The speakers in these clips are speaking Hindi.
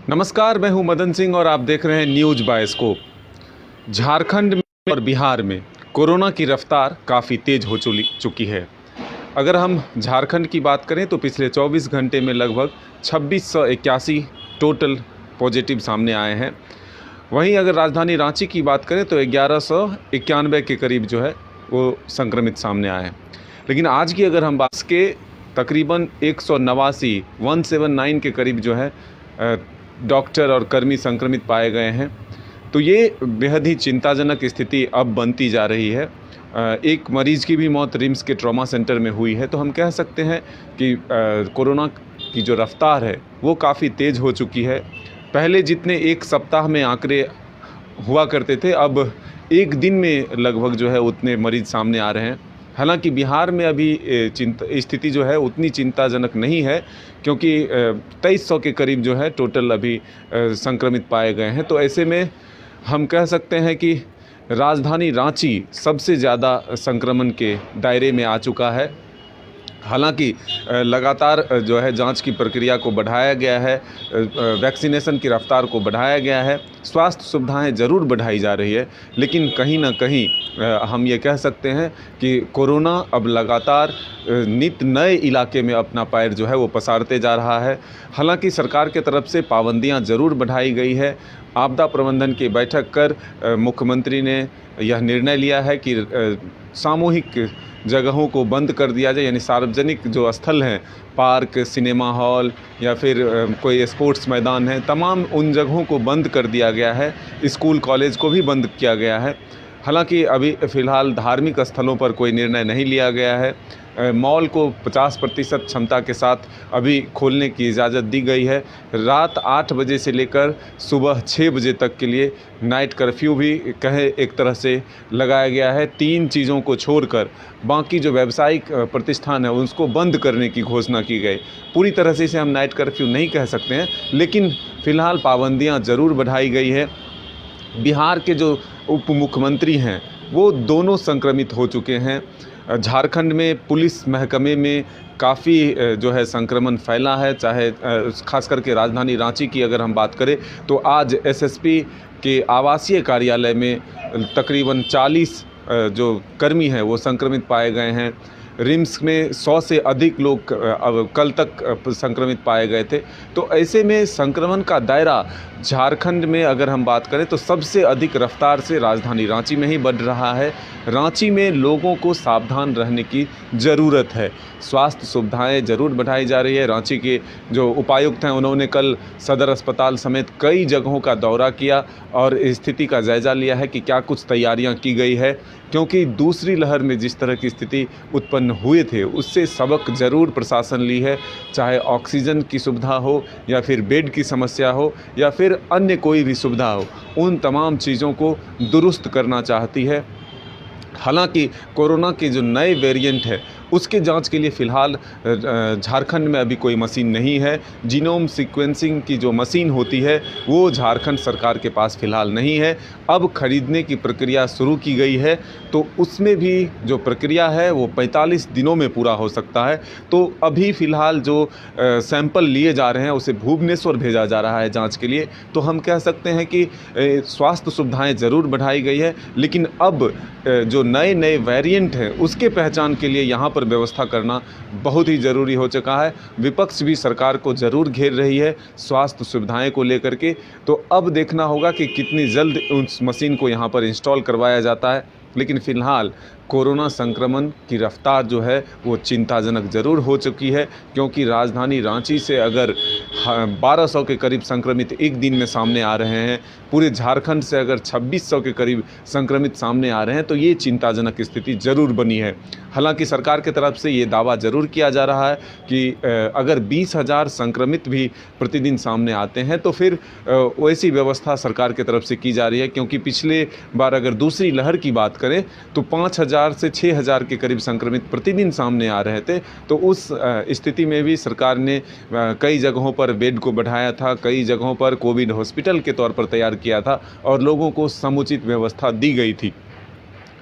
नमस्कार, मैं हूं मदन सिंह और आप देख रहे हैं न्यूज बायोस्कोप। झारखंड में और बिहार में कोरोना की रफ्तार काफ़ी तेज़ हो चुकी है। अगर हम झारखंड की बात करें तो पिछले 24 घंटे में लगभग 2681 टोटल पॉजिटिव सामने आए हैं। वहीं अगर राजधानी रांची की बात करें तो 1191 के करीब जो है वो संक्रमित सामने आए हैं। लेकिन आज की अगर हम बात के तकरीबन 179 के करीब जो है डॉक्टर और कर्मी संक्रमित पाए गए हैं। तो ये बेहद ही चिंताजनक स्थिति अब बनती जा रही है। एक मरीज़ की भी मौत रिम्स के ट्रॉमा सेंटर में हुई है। तो हम कह सकते हैं कि कोरोना की जो रफ्तार है वो काफ़ी तेज़ हो चुकी है। पहले जितने एक सप्ताह में आंकड़े हुआ करते थे, अब एक दिन में लगभग जो है उतने मरीज़ सामने आ रहे हैं। हालांकि बिहार में अभी स्थिति जो है उतनी चिंताजनक नहीं है, क्योंकि 2300 के करीब जो है टोटल अभी संक्रमित पाए गए हैं। तो ऐसे में हम कह सकते हैं कि राजधानी रांची सबसे ज़्यादा संक्रमण के दायरे में आ चुका है। हालांकि लगातार जो है जांच की प्रक्रिया को बढ़ाया गया है, वैक्सीनेशन की रफ्तार को बढ़ाया गया है, स्वास्थ्य सुविधाएं ज़रूर बढ़ाई जा रही है, लेकिन कहीं ना कहीं हम ये कह सकते हैं कि कोरोना अब लगातार नित नए इलाके में अपना पैर जो है वो पसारते जा रहा है। हालांकि सरकार के तरफ से पाबंदियां ज़रूर बढ़ाई गई है। आपदा प्रबंधन की बैठक कर मुख्यमंत्री ने यह निर्णय लिया है कि सामूहिक जगहों को बंद कर दिया जाए, यानी सार्वजनिक जो स्थल हैं, पार्क, सिनेमा हॉल या फिर कोई स्पोर्ट्स मैदान है, तमाम उन जगहों को बंद कर दिया गया है। स्कूल कॉलेज को भी बंद किया गया है। हालांकि अभी फ़िलहाल धार्मिक स्थलों पर कोई निर्णय नहीं लिया गया है। मॉल को 50% क्षमता के साथ अभी खोलने की इजाज़त दी गई है। रात 8 बजे से लेकर सुबह 6 बजे तक के लिए नाइट कर्फ्यू भी कहे एक तरह से लगाया गया है। 3 चीज़ों को छोड़कर बाकी जो व्यावसायिक प्रतिष्ठान है उसको बंद करने की घोषणा की गई। पूरी तरह से इसे हम नाइट कर्फ्यू नहीं कह सकते हैं, लेकिन फ़िलहाल पाबंदियाँ ज़रूर बढ़ाई गई है। बिहार के जो उप मुख्यमंत्री हैं वो दोनों संक्रमित हो चुके हैं। झारखंड में पुलिस महकमे में काफ़ी जो है संक्रमण फैला है। चाहे खास करके राजधानी रांची की अगर हम बात करें तो आज एसएसपी के आवासीय कार्यालय में तकरीबन 40 जो कर्मी हैं वो संक्रमित पाए गए हैं। रिम्स में 100 से अधिक लोग अब कल तक संक्रमित पाए गए थे। तो ऐसे में संक्रमण का दायरा झारखंड में अगर हम बात करें तो सबसे अधिक रफ्तार से राजधानी रांची में ही बढ़ रहा है। रांची में लोगों को सावधान रहने की ज़रूरत है। स्वास्थ्य सुविधाएं ज़रूर बढ़ाई जा रही है। रांची के जो उपायुक्त हैं उन्होंने कल सदर अस्पताल समेत कई जगहों का दौरा किया और स्थिति का जायज़ा लिया है कि क्या कुछ तैयारियां की गई है, क्योंकि दूसरी लहर में जिस तरह की स्थिति उत्पन्न हुए थे उससे सबक ज़रूर प्रशासन ली है। चाहे ऑक्सीजन की सुविधा हो या फिर बेड की समस्या हो या फिर अन्य कोई भी सुविधा हो, उन तमाम चीज़ों को दुरुस्त करना चाहती है। हालांकि कोरोना के जो नए वेरिएंट है उसके जांच के लिए फ़िलहाल झारखंड में अभी कोई मशीन नहीं है। जीनोम सीक्वेंसिंग की जो मशीन होती है वो झारखंड सरकार के पास फ़िलहाल नहीं है। अब खरीदने की प्रक्रिया शुरू की गई है, तो उसमें भी जो प्रक्रिया है वो 45 दिनों में पूरा हो सकता है। तो अभी फ़िलहाल जो सैंपल लिए जा रहे हैं उसे भुवनेश्वर भेजा जा रहा है जाँच के लिए। तो हम कह सकते हैं कि स्वास्थ्य सुविधाएँ ज़रूर बढ़ाई गई है, लेकिन अब जो नए वेरिएंट हैं उसके पहचान के लिए यहाँ पर व्यवस्था करना बहुत ही ज़रूरी हो चुका है। विपक्ष भी सरकार को ज़रूर घेर रही है स्वास्थ्य सुविधाएं को लेकर के। तो अब देखना होगा कि कितनी जल्द उस मशीन को यहाँ पर इंस्टॉल करवाया जाता है। लेकिन फ़िलहाल कोरोना संक्रमण की रफ्तार जो है वो चिंताजनक ज़रूर हो चुकी है, क्योंकि राजधानी रांची से अगर 1200 के करीब संक्रमित एक दिन में सामने आ रहे हैं, पूरे झारखंड से अगर 2600 के करीब संक्रमित सामने आ रहे हैं, तो ये चिंताजनक स्थिति ज़रूर बनी है। हालांकि सरकार की तरफ से ये दावा ज़रूर किया जा रहा है कि अगर 20,000 संक्रमित भी प्रतिदिन सामने आते हैं तो फिर वैसी व्यवस्था सरकार की तरफ से की जा रही है, क्योंकि पिछले बार अगर दूसरी लहर की बात करें तो 5,000 से 6,000 के करीब संक्रमित प्रतिदिन सामने आ रहे थे। तो उस स्थिति में भी सरकार ने कई जगहों पर बेड को बढ़ाया था, कई जगहों पर कोविड हॉस्पिटल के तौर पर तैयार किया था और लोगों को समुचित व्यवस्था दी गई थी।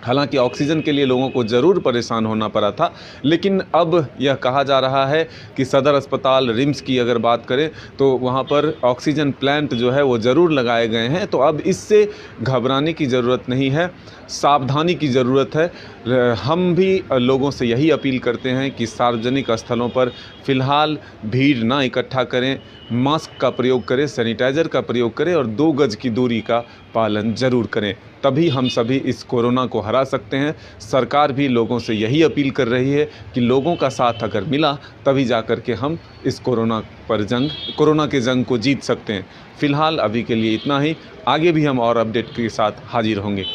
हालांकि ऑक्सीजन के लिए लोगों को ज़रूर परेशान होना पड़ा था, लेकिन अब यह कहा जा रहा है कि सदर अस्पताल रिम्स की अगर बात करें तो वहां पर ऑक्सीजन प्लांट जो है वो ज़रूर लगाए गए हैं। तो अब इससे घबराने की ज़रूरत नहीं है, सावधानी की ज़रूरत है। हम भी लोगों से यही अपील करते हैं कि सार्वजनिक स्थलों पर फ़िलहाल भीड़ ना इकट्ठा करें, मास्क का प्रयोग करें, सैनिटाइज़र का प्रयोग करें और 2 गज की दूरी का पालन ज़रूर करें। तभी हम सभी इस कोरोना को हरा सकते हैं। सरकार भी लोगों से यही अपील कर रही है कि लोगों का साथ अगर मिला तभी जा कर के हम इस कोरोना के जंग को जीत सकते हैं। फ़िलहाल अभी के लिए इतना ही, आगे भी हम और अपडेट के साथ हाजिर होंगे।